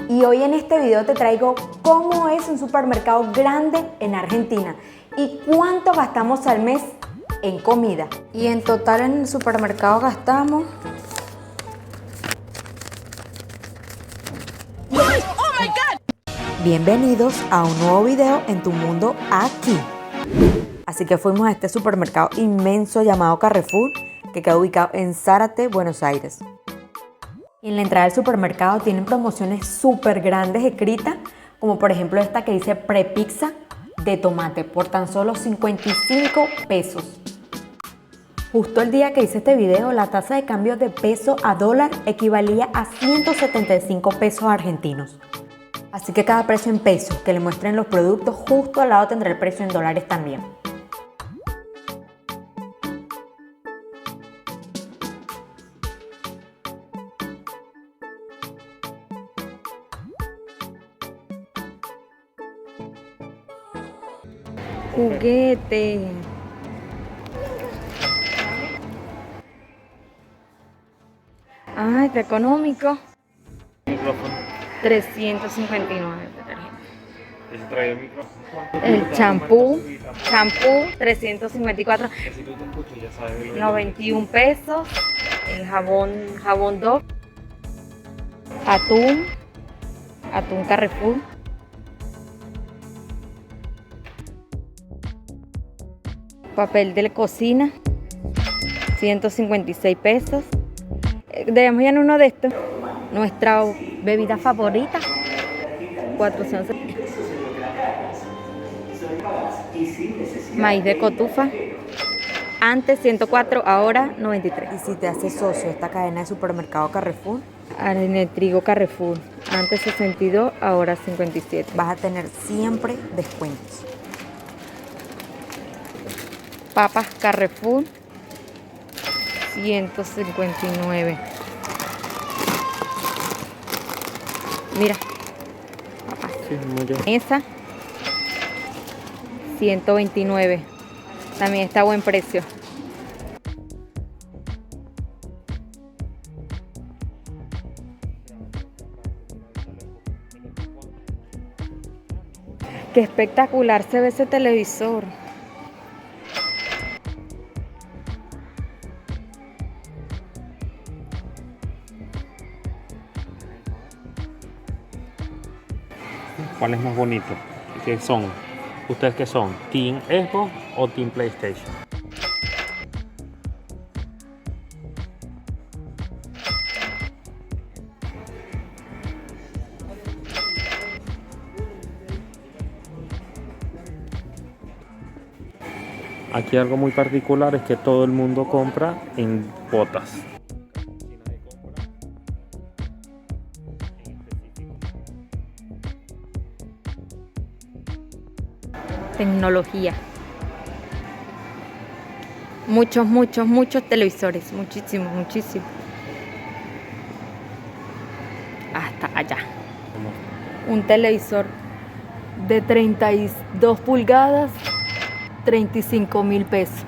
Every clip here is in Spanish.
y hoy en este video te traigo cómo es un supermercado grande en Argentina y cuánto gastamos al mes en comida. Y en total en el supermercado gastamos... Bienvenidos a un nuevo video en tu mundo aquí. Así que fuimos a este supermercado inmenso llamado Carrefour, que queda ubicado en Zárate, Buenos Aires. Y en la entrada del supermercado tienen promociones súper grandes escritas, como por ejemplo esta que dice prepizza de tomate por tan solo 55 pesos. Justo el día que hice este video, la tasa de cambio de peso a dólar equivalía a 175 pesos argentinos. Así que cada precio en pesos que le muestren los productos, justo al lado tendrá el precio en dólares también. Juguete. Ay, qué económico. Micrófono. 359 de tarjeta. ¿Ese trae el micrófono? El champú 354, Si tú te escuchas, ya sabes. 91 pesos. El jabón Dove. Atún Carrefour. Papel de cocina, 156 pesos. Debemos ir en uno de estos. Nuestra bebida favorita, 400. Maíz de cotufa, antes 104, ahora 93. Y si te haces socio de esta cadena de supermercado Carrefour, harina de trigo Carrefour, antes 62, ahora 57. Vas a tener siempre descuentos. Papas Carrefour, 159. Mira, papas. Sí, muy bien. Esa, 129. También está a buen precio. Qué espectacular se ve ese televisor. ¿Cuál es más bonito? ¿Qué son? ¿Ustedes qué son? ¿Team Xbox o Team PlayStation? Aquí algo muy particular es que todo el mundo compra en botas. Tecnología. Muchos televisores. Muchísimos. Hasta allá. Un televisor de 32 pulgadas, 35.000 pesos.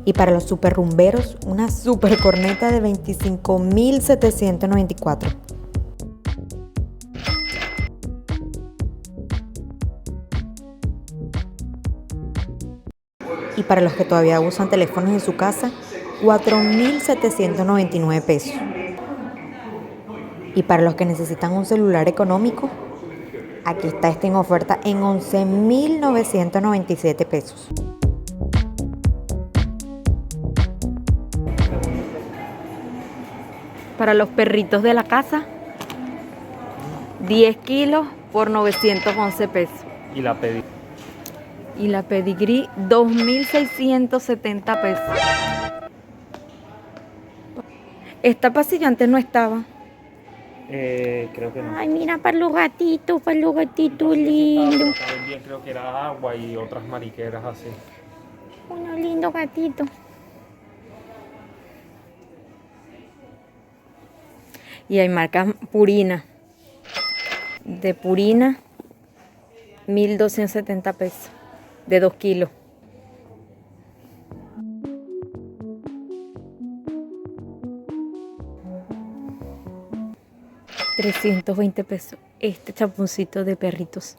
Y para los super rumberos, una super corneta de 25.794. Y para los que todavía usan teléfonos en su casa, 4.799 pesos. Y para los que necesitan un celular económico, aquí está este en oferta en 11.997 pesos. Para los perritos de la casa, 10 kilos por 911 pesos. Y la pedí. Y la Pedigree, 2.670 pesos. Esta pasilla antes no estaba. Creo que no. Ay, mira, para los gatitos lindos. Bien, creo que era agua y otras mariqueras así. Unos lindos gatitos. Y hay marcas Purina. De Purina, 1.270 pesos. de 2 kilos. 320 pesos este champoncito de perritos.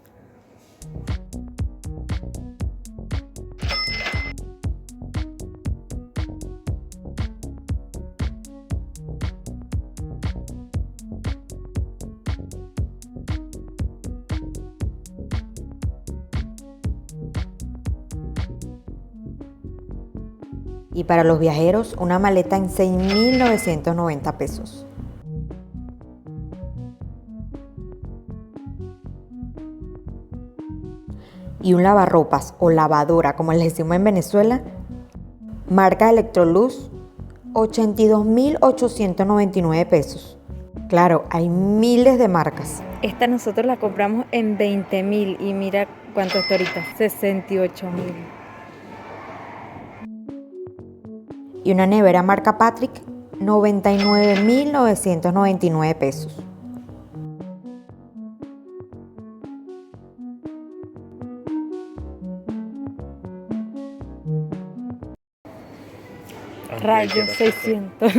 Y para los viajeros, una maleta en 6.990 pesos. Y un lavarropas o lavadora, como le decimos en Venezuela, marca Electrolux, 82.899 pesos. Claro, hay miles de marcas. Esta nosotros la compramos en 20.000 y mira cuánto está ahorita, 68.000. Y una nevera marca Patrick, 99.999 pesos. Rayo 690.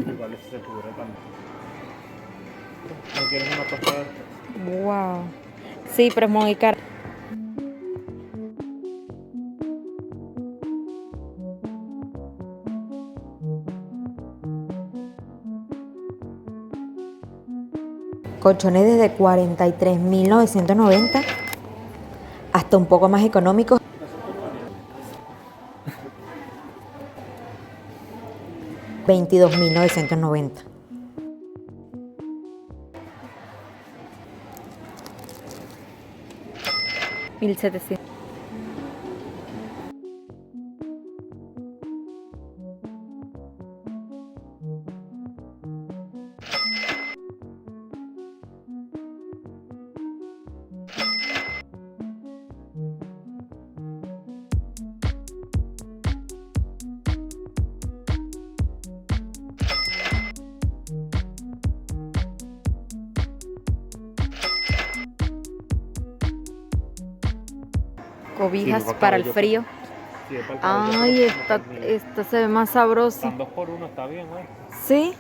Igual eso se pudre también. ¿No quieres una tostada? Wow. Sí, pero es muy caro. Colchones desde 43.990 hasta un poco más económicos. 22.990. $1.700. Cobijas Sí, para el frío. Sí, para el cabello, Ay, pero esta, como que esta se ve más sabrosa. están 2 por 1, está bien, ¿eh? ¿Sí?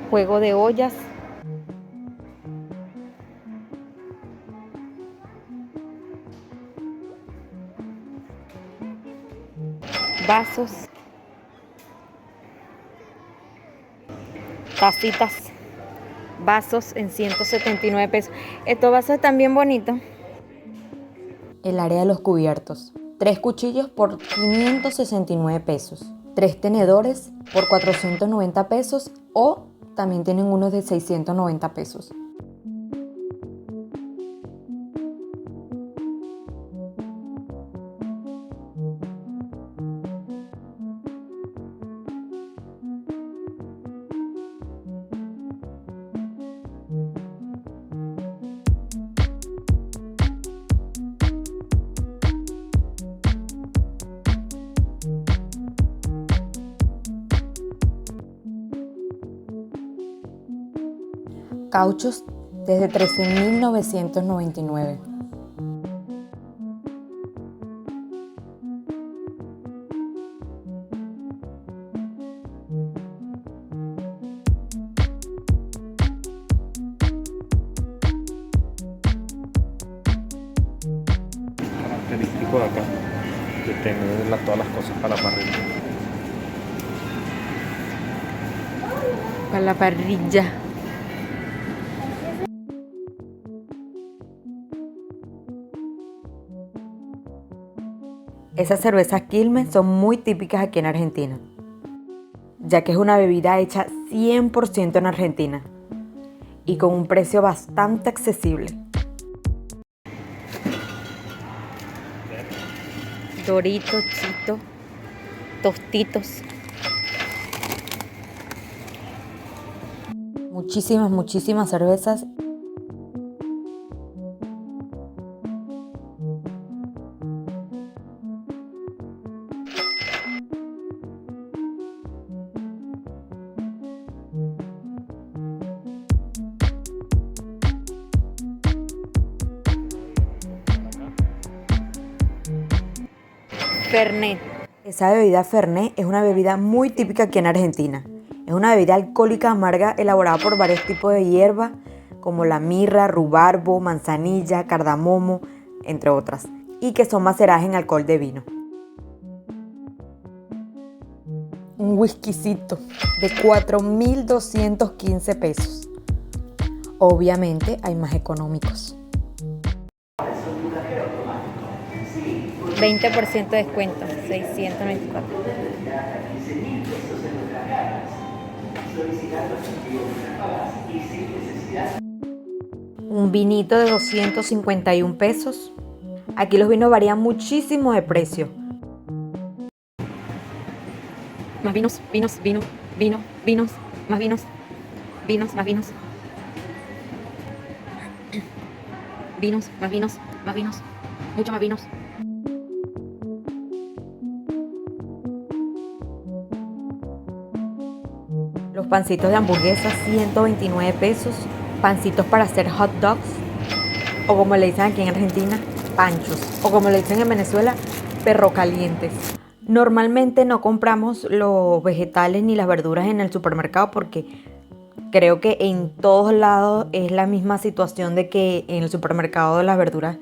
Juego de ollas. Vasos. Tacitas. Vasos en 179 pesos. Estos vasos están bien bonitos. El área de los cubiertos. 3 cuchillos por 569 pesos. 3 tenedores por 490 pesos o también tienen unos de 690 pesos. Cauchos desde 13.999. Característico de acá, de tener todas las cosas para la parrilla. Para la parrilla. Esas cervezas Quilmes son muy típicas aquí en Argentina, ya que es una bebida hecha 100% en Argentina y con un precio bastante accesible. Doritos, Chito, Tostitos. Muchísimas cervezas. Fernet. Esa bebida Fernet es una bebida muy típica aquí en Argentina. Es una bebida alcohólica amarga elaborada por varios tipos de hierba, como la mirra, rubarbo, manzanilla, cardamomo, entre otras, y que son maceradas en alcohol de vino. Un whiskycito de 4.215 pesos. Obviamente hay más económicos. 20% de descuento, 694. Un vinito de 251 pesos. Aquí los vinos varían muchísimo de precio. Más vinos, vinos, vino, vino, vinos, más vinos, vinos, más vinos. Vinos, más vinos, más vinos, mucho más vinos. Los pancitos de hamburguesa, 129 pesos. Pancitos para hacer hot dogs, o como le dicen aquí en Argentina, panchos, o como le dicen en Venezuela, perro calientes. Normalmente no compramos los vegetales ni las verduras en el supermercado porque creo que en todos lados es la misma situación de que en el supermercado las verduras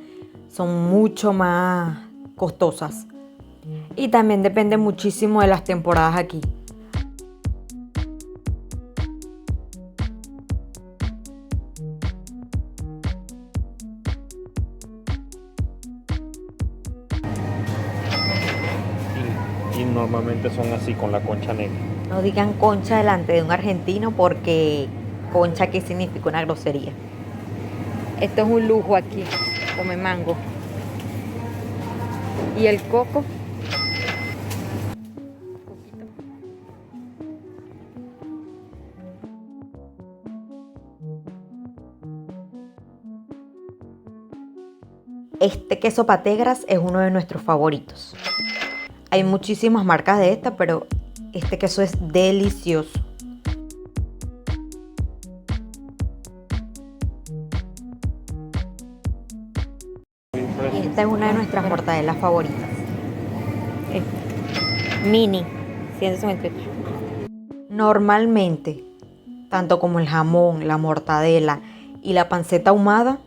son mucho más costosas. Y también depende muchísimo de las temporadas aquí. Y normalmente son así con la concha negra. No digan concha delante de un argentino porque concha aquí significa una grosería. Esto es un lujo aquí, come mango. Y el coco. Este queso pategras es uno de nuestros favoritos. Hay muchísimas marcas de esta, pero este queso es delicioso. Esta es una de nuestras mortadelas favoritas. Mini, 158. Normalmente, tanto como el jamón, la mortadela y la panceta ahumada,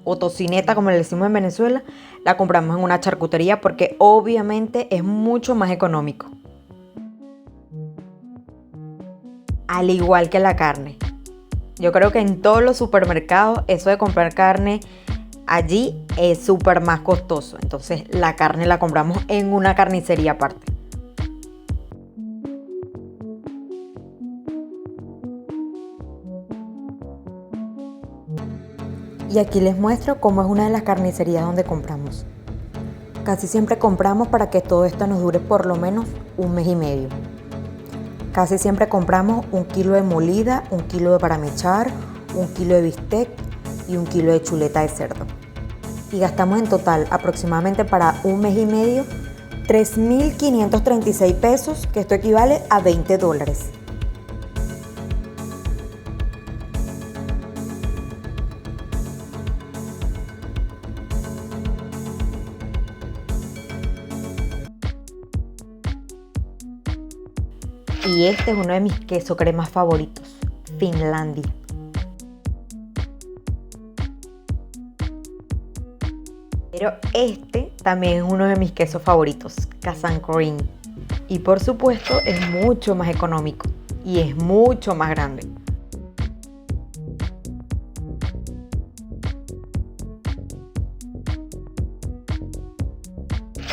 o tocineta como le decimos en Venezuela, la compramos en una charcutería porque obviamente es mucho más económico. Al igual que la carne. Yo creo que en todos los supermercados eso de comprar carne allí es súper más costoso. Entonces la carne la compramos en una carnicería aparte. Y aquí les muestro cómo es una de las carnicerías donde compramos. Casi siempre compramos para que todo esto nos dure por lo menos un mes y medio. Casi siempre compramos 1 kilo de molida, 1 kilo de para mechar, 1 kilo de bistec y 1 kilo de chuleta de cerdo. Y gastamos en total aproximadamente para un mes y medio 3.536 pesos, que esto equivale a $20. Y este es uno de mis queso cremas favoritos, Finlandia. Pero este también es uno de mis quesos favoritos, Kazan Cream. Y por supuesto es mucho más económico y es mucho más grande.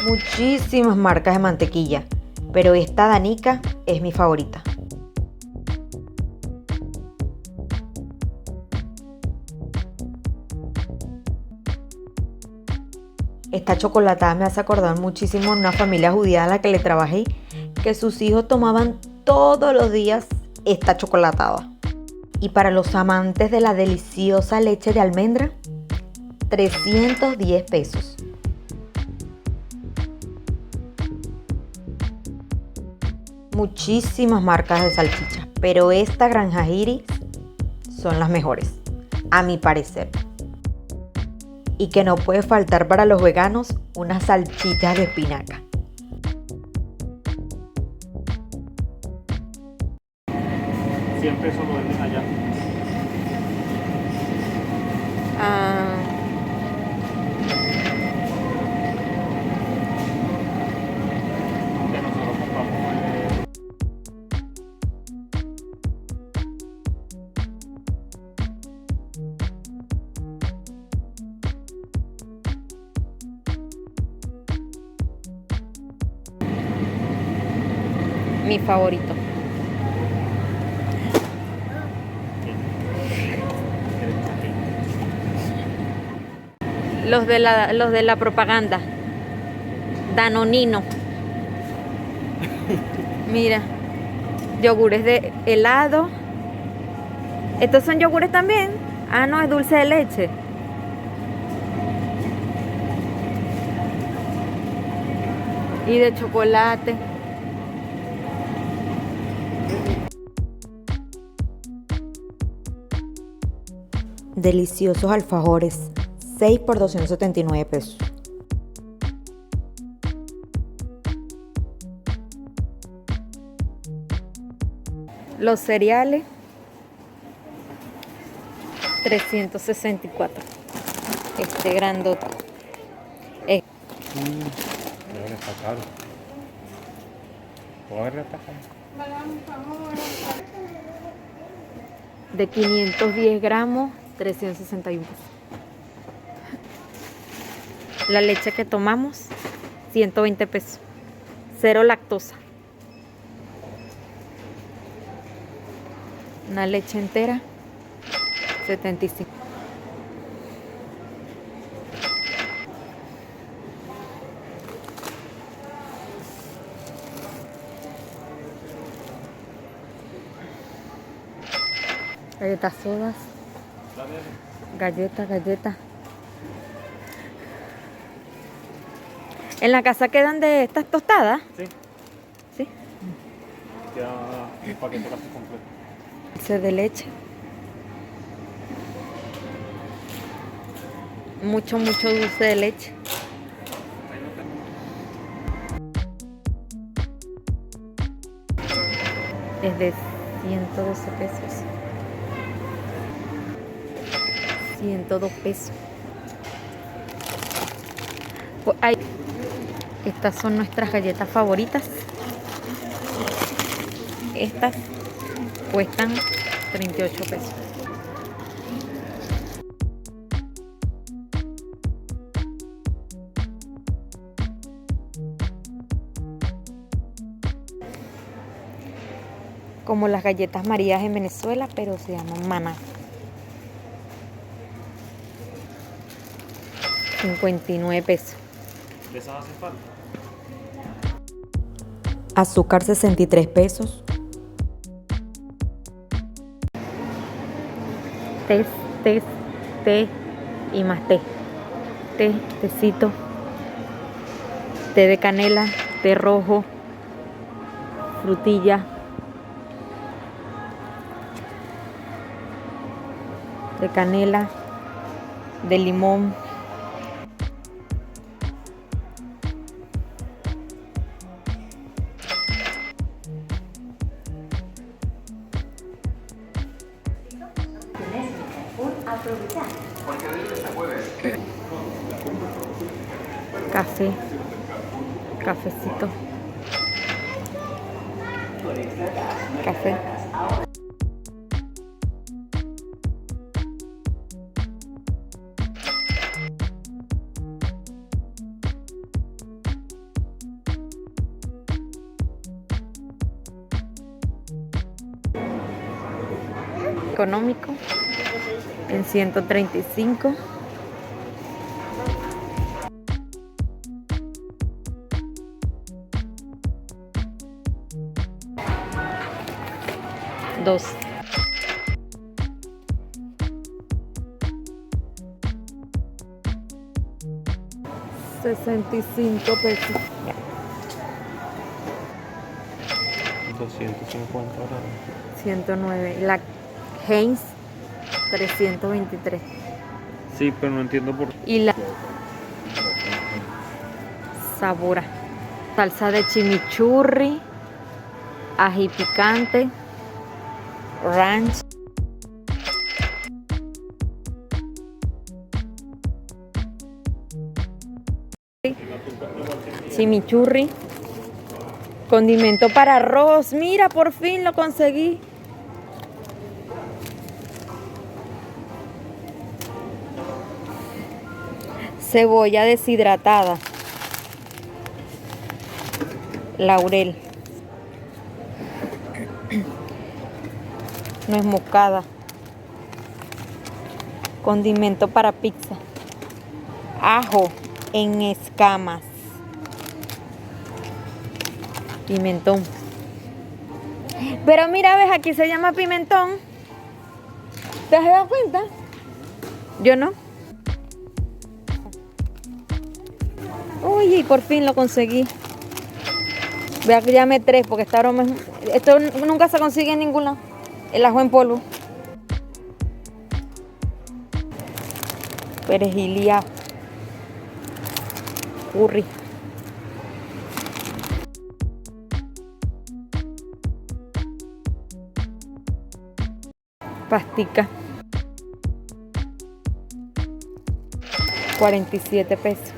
Muchísimas marcas de mantequilla, pero esta Danica es mi favorita. Esta chocolatada me hace acordar muchísimo a una familia judía a la que le trabajé, que sus hijos tomaban todos los días esta chocolatada. Y para los amantes de la deliciosa leche de almendra, 310 pesos. Muchísimas marcas de salchichas, pero esta Granja Iris son las mejores, a mi parecer. Y que no puede faltar para los veganos unas salchichas de espinaca. 100 pesos lo venden allá. Ah, Que nosotros compramos. mi favorito. Los de la propaganda. Danonino. Mira. Yogures de helado. ¿Estos son yogures también? Ah, no, es dulce de leche. Y de chocolate. Deliciosos alfajores. 6 por 279 pesos. Los cereales. 364. Este grandote. Debe estar caro. ¿Puedo ver esta caro? De 510 gramos, 361 pesos. La leche que tomamos, 120 pesos. Cero lactosa. Una leche entera, 75. Galletas sodas. Galletas. ¿En la casa quedan de estas tostadas? Sí. Sí. Queda un paquete casi completo. Dulce de leche. Mucho dulce de leche. Es de 112 pesos. 102 pesos. Pues estas son nuestras galletas favoritas. Estas cuestan 38 pesos. Como las galletas Marías en Venezuela, pero se llaman Maná. 59 pesos. ¿De esas hace falta? Azúcar 63 pesos. Té y más té. Tecito. Té de canela, té rojo, frutilla. De canela, de limón. Cafecito. Café. Económico en 135. Dos. $65 pesos. 250 gramos. 109. La Heinz 323. Sí, pero no entiendo por qué. Y la Sabora. Salsa de chimichurri, ají picante, ranch, chimichurri, condimento para arroz. Mira, por fin lo conseguí. Cebolla deshidratada, laurel, nuez moscada, condimento para pizza, ajo en escamas, pimentón. Pero mira, ves, aquí se llama pimentón. ¿Te has dado cuenta? Yo no. Uy, y por fin lo conseguí. Vea que llamé 3 porque esta broma esto nunca se consigue en ningún lado. El ajo en polvo. Perejil y ajo. Curry. Pastica. 47 pesos.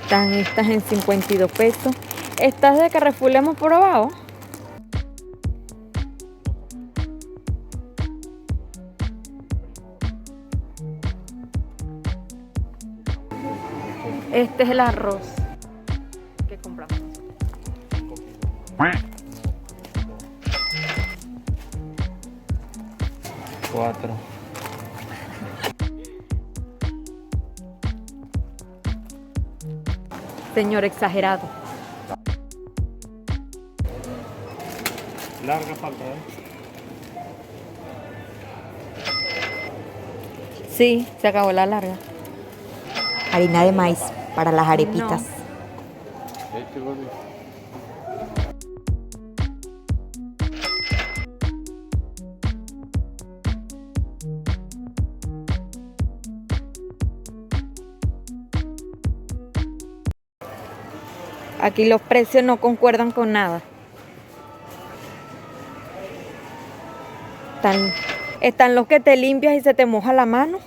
Están estas en 52 pesos. Estas de Carrefour las hemos probado. Este es el arroz que compramos. 4. Señor exagerado. Larga falta, Sí, se acabó la larga. Harina de maíz para las arepitas. Aquí los precios no concuerdan con nada. Están los que te limpias y se te moja la mano.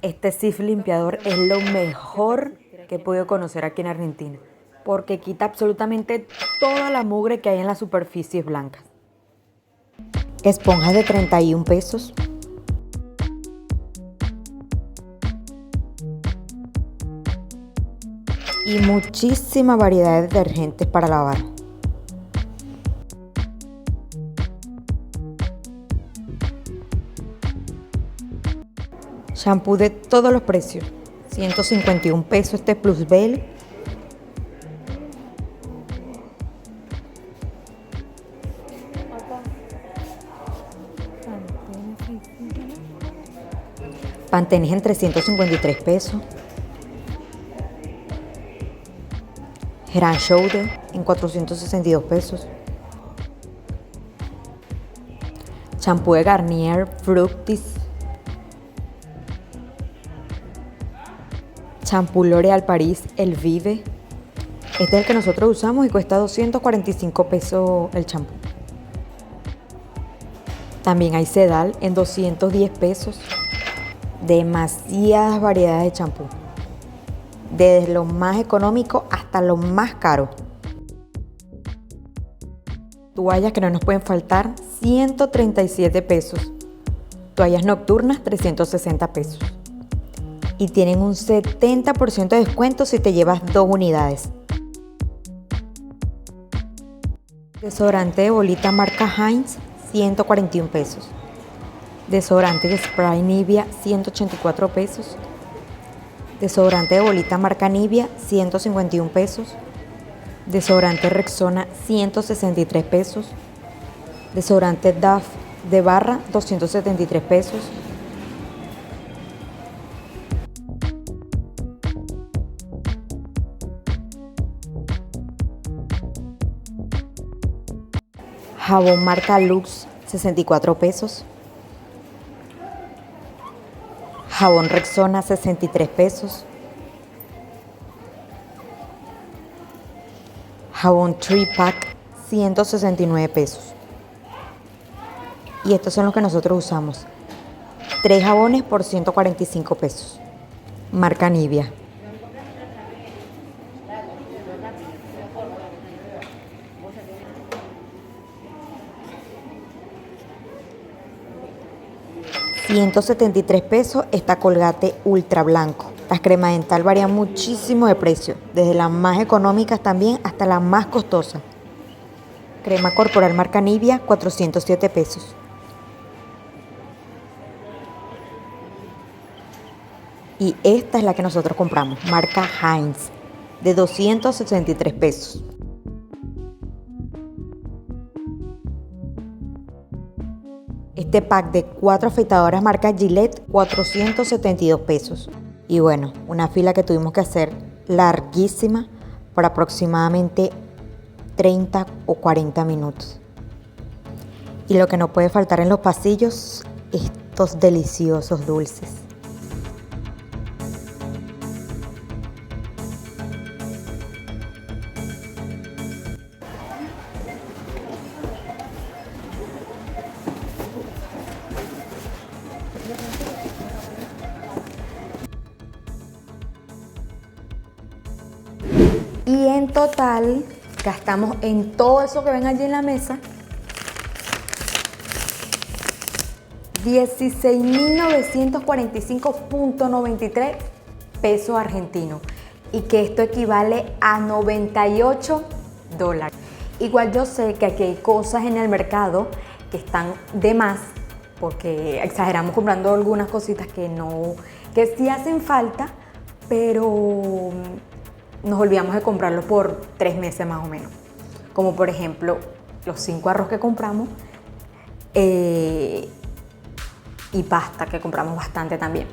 Este Cif limpiador es lo mejor que he podido conocer aquí en Argentina, porque quita absolutamente toda la mugre que hay en las superficies blancas. Esponjas de 31 pesos. Y muchísima variedad de detergentes para lavar. Shampoo de todos los precios. 151 pesos este Plus Bell. Pantene en 353 pesos. Head and Shoulder en 462 pesos. Champú de Garnier Fructis. Champú L'Oréal Paris El Vive. Este es el que nosotros usamos y cuesta 245 pesos el champú. También hay Sedal en 210 pesos. Demasiadas variedades de champú. Desde lo más económico hasta lo más caro. Toallas que no nos pueden faltar, 137 pesos. Toallas nocturnas, 360 pesos. Y tienen un 70% de descuento si te llevas 2 unidades. Desodorante de bolita marca Heinz, 141 pesos. Desodorante de spray Nivea, 184 pesos. Desodorante de bolita marca Nivea, 151 pesos. Desodorante Rexona, 163 pesos. Desodorante Dove de barra, 273 pesos. Jabón marca Lux, 64 pesos. Jabón Rexona, 63 pesos. Jabón 3-Pack, 169 pesos. Y estos son los que nosotros usamos. 3 jabones por 145 pesos. Marca Nivea. $173 esta Colgate Ultra Blanco. Las cremas dental varían muchísimo de precio, desde las más económicas también hasta las más costosas. Crema corporal marca Nivea, 407 pesos. Y esta es la que nosotros compramos, marca Heinz, de 263 pesos. Este pack de 4 afeitadoras marca Gillette, 472 pesos. Y bueno, una fila que tuvimos que hacer larguísima por aproximadamente 30 o 40 minutos. Y lo que no puede faltar en los pasillos, estos deliciosos dulces. Y en total gastamos en todo eso que ven allí en la mesa $16.945.93 pesos argentinos, y que esto equivale a $98. Igual yo sé que aquí hay cosas en el mercado que están de más, porque exageramos comprando algunas cositas que sí hacen falta, pero nos olvidamos de comprarlo por 3 meses más o menos. Como por ejemplo los 5 arroz que compramos y pasta que compramos bastante también.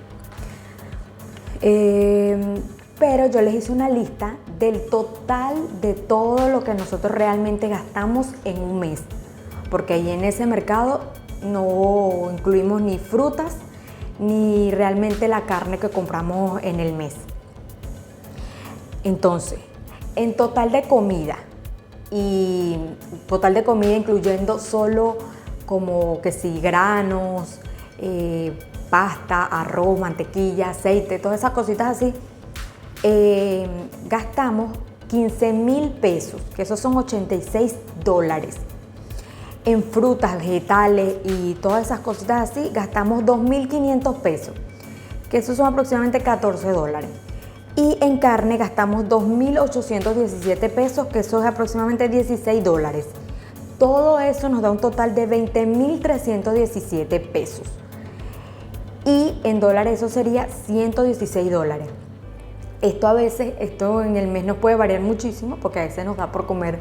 Pero yo les hice una lista del total de todo lo que nosotros realmente gastamos en un mes, porque ahí en ese mercado no incluimos ni frutas ni realmente la carne que compramos en el mes. Entonces, en total de comida incluyendo solo como que sí, granos, pasta, arroz, mantequilla, aceite, todas esas cositas así, gastamos 15.000 pesos, que esos son $86. En frutas, vegetales y todas esas cositas así, gastamos 2.500 pesos, que esos son aproximadamente $14. Y en carne gastamos 2.817 pesos, que eso es aproximadamente $16. Todo eso nos da un total de 20.317 pesos. Y en dólares eso sería $116. Esto en el mes nos puede variar muchísimo, porque a veces nos da por comer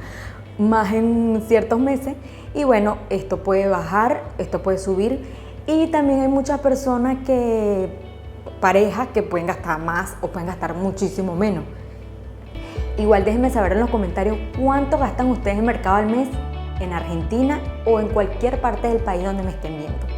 más en ciertos meses. Y bueno, esto puede bajar, esto puede subir. Y también hay muchas personas parejas que pueden gastar más o pueden gastar muchísimo menos. Igual déjenme saber en los comentarios cuánto gastan ustedes en mercado al mes en Argentina o en cualquier parte del país donde me estén viendo.